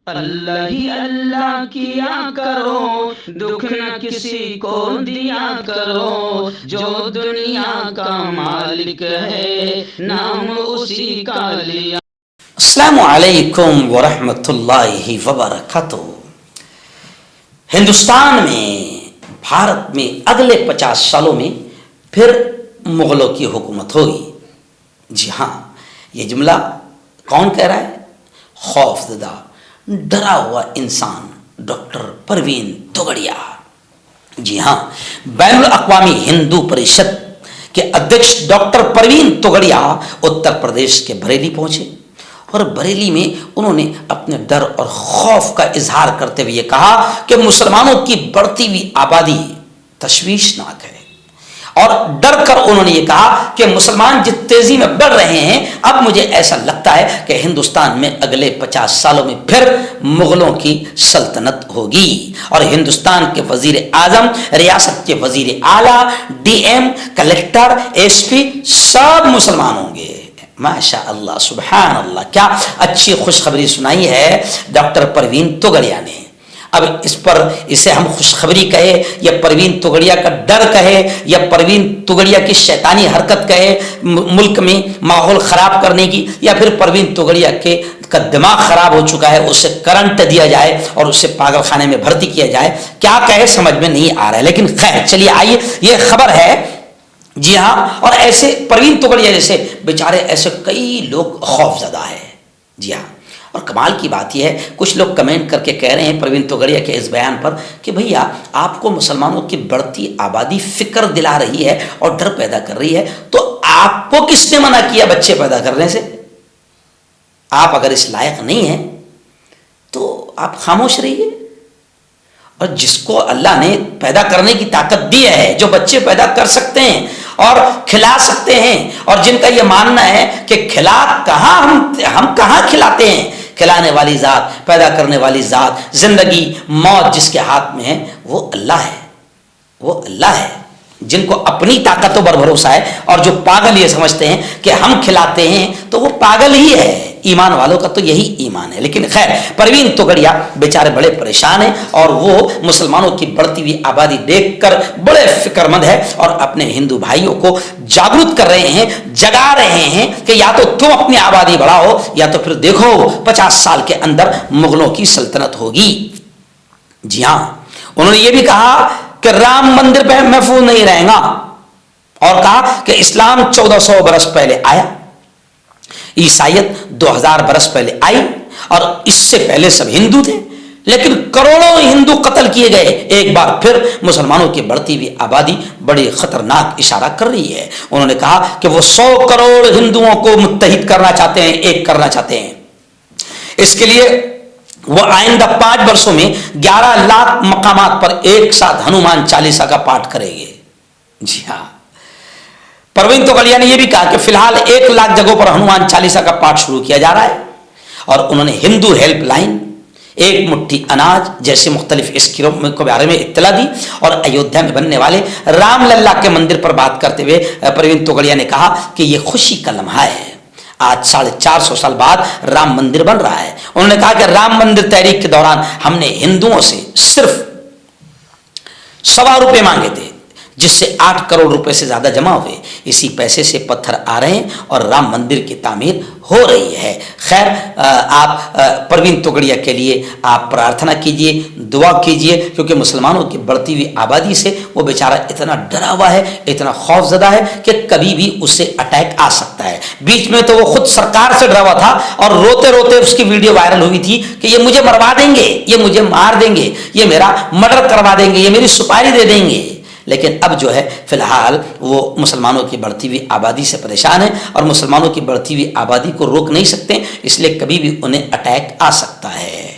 اللہ ہی اللہ کیا کرو، دکھ نہ کسی کو دیا کرو، جو دنیا کا مالک ہے نام اسی کا لیا۔ السلام علیکم ورحمۃ اللہ وبرکاتہ۔ ہندوستان میں، بھارت میں اگلے 50 سالوں میں پھر مغلوں کی حکومت ہوگی۔ جی ہاں، یہ جملہ کون کہہ رہا ہے؟ خوف زدہ، ڈرا ہوا انسان ڈاکٹر پروین توگڑیا۔ جی ہاں، بین الاقوامی ہندو پریشد کے ادھیکش ڈاکٹر پروین توگڑیا اتر پردیش کے بریلی پہنچے اور بریلی میں انہوں نے اپنے ڈر اور خوف کا اظہار کرتے ہوئے یہ کہا کہ مسلمانوں کی بڑھتی ہوئی آبادی تشویشناک ہے، اور ڈر کر انہوں نے یہ کہا کہ مسلمان جس تیزی میں بڑھ رہے ہیں، اب مجھے ایسا لگتا ہے کہ ہندوستان میں اگلے 50 سالوں میں پھر مغلوں کی سلطنت ہوگی، اور ہندوستان کے وزیر اعظم، ریاست کے وزیر اعلیٰ، D M, collector, S P سب مسلمان ہوں گے۔ ماشاء اللہ، سبحان اللہ، کیا اچھی خوشخبری سنائی ہے ڈاکٹر پروین توگڑیا نے۔ اب اسے ہم خوشخبری کہے یا پروین توگڑیا کا ڈر کہے یا پروین توگڑیا کی شیطانی حرکت کہے ملک میں ماحول خراب کرنے کی، یا پھر پروین توگڑیا کا دماغ خراب ہو چکا ہے، اسے کرنٹ دیا جائے اور اسے پاگل خانے میں بھرتی کیا جائے، کیا کہے سمجھ میں نہیں آ رہا ہے۔ لیکن خیر چلیے آئیے، یہ خبر ہے۔ جی ہاں، اور ایسے پروین توگڑیا جیسے بیچارے ایسے کئی لوگ خوف زدہ ہیں۔ جی ہاں، اور کمال کی بات یہ ہے، کچھ لوگ کمنٹ کر کے کہہ رہے ہیں پروین توگڑیا کے اس بیان پر کہ بھیا آپ کو مسلمانوں کی بڑھتی آبادی فکر دلا رہی ہے اور ڈر پیدا کر رہی ہے، تو آپ کو کس نے منع کیا بچے پیدا کرنے سے؟ آپ اگر اس لائق نہیں ہیں تو آپ خاموش رہیے، اور جس کو اللہ نے پیدا کرنے کی طاقت دی ہے، جو بچے پیدا کر سکتے ہیں اور کھلا سکتے ہیں، اور جن کا یہ ماننا ہے کہ کھلا کہاں ہم کہاں کھلاتے ہیں، کھلانے والی ذات، پیدا کرنے والی ذات، زندگی موت جس کے ہاتھ میں ہے وہ اللہ ہے، وہ اللہ ہے۔ جن کو اپنی طاقتوں پر بھروسہ ہے اور جو پاگل یہ سمجھتے ہیں کہ ہم کھلاتے ہیں تو وہ پاگل ہی ہے۔ ایمان والوں کا تو یہی ایمان ہے۔ لیکن خیر، پروین توگڑیا بیچارے بڑے پریشان ہیں، اور وہ مسلمانوں کی بڑھتی ہوئی آبادی دیکھ کر بڑے فکر مند ہے، اور اپنے ہندو بھائیوں کو جاگرت کر رہے ہیں، جگا رہے ہیں کہ یا تو تم اپنی آبادی بڑھاؤ یا تو پھر دیکھو 50 سال کے اندر مغلوں کی سلطنت ہوگی۔ جی ہاں، انہوں نے یہ بھی کہا کہ رام مندر پہ محفوظ نہیں رہے گا، اور کہا کہ اسلام 1400 برس پہلے آیا، عیسائیت 2000 برس پہلے آئی، اور اس سے پہلے سب ہندو تھے، لیکن کروڑوں ہندو قتل کیے گئے۔ ایک بار پھر مسلمانوں کی بڑھتی ہوئی آبادی بڑی خطرناک اشارہ کر رہی ہے۔ انہوں نے کہا کہ وہ 100 کروڑ ہندوؤں کو متحد کرنا چاہتے ہیں، ایک کرنا چاہتے ہیں۔ اس کے لیے وہ آئندہ 5 برسوں میں 11 لاکھ مقامات پر ایک ساتھ ہنومان چالیسا کا پاٹھ کریں گے۔ جی ہاں، پروین توگڑیا نے یہ بھی کہا کہ فی الحال 1 لاکھ جگہوں پر ہنومان چالیسا کا پاٹھ شروع کیا جا رہا ہے، اور انہوں نے ہندو ہیلپ لائن، ایک مٹھی اناج جیسے مختلف اسکیموں کے بارے میں اطلاع دی، اور ایودھیا میں بننے والے رام للا کے مندر پر بات کرتے ہوئے پروین توگڑیا نے کہا کہ یہ خوشی کا لمحہ ہے، آج 450 سال بعد رام مندر بن رہا ہے۔ انہوں نے کہا کہ رام مندر تحریک کے دوران ہم نے ہندوؤں سے صرف 1.25 روپے مانگے تھے، جس سے 8 کروڑ روپے سے زیادہ جمع ہوئے، اسی پیسے سے پتھر آ رہے ہیں اور رام مندر کی تعمیر ہو رہی ہے۔ خیر، آپ پروین توگڑیا کے لیے آپ پرارتھنا کیجئے، دعا کیجئے، کیونکہ مسلمانوں کی بڑھتی ہوئی آبادی سے وہ بیچارہ اتنا ڈرا ہوا ہے، اتنا خوف زدہ ہے کہ کبھی بھی اسے اٹیک آ سکتا ہے۔ بیچ میں تو وہ خود سرکار سے ڈرا ہوا تھا، اور روتے روتے اس کی ویڈیو وائرل ہوئی تھی کہ یہ مجھے مروا دیں گے، یہ مجھے مار دیں گے، یہ میرا مرڈر کروا دیں گے، یہ میری سپاری دے دیں گے۔ لیکن اب جو ہے فی الحال وہ مسلمانوں کی بڑھتی ہوئی آبادی سے پریشان ہیں، اور مسلمانوں کی بڑھتی ہوئی آبادی کو روک نہیں سکتے، اس لیے کبھی بھی انہیں اٹیک آ سکتا ہے۔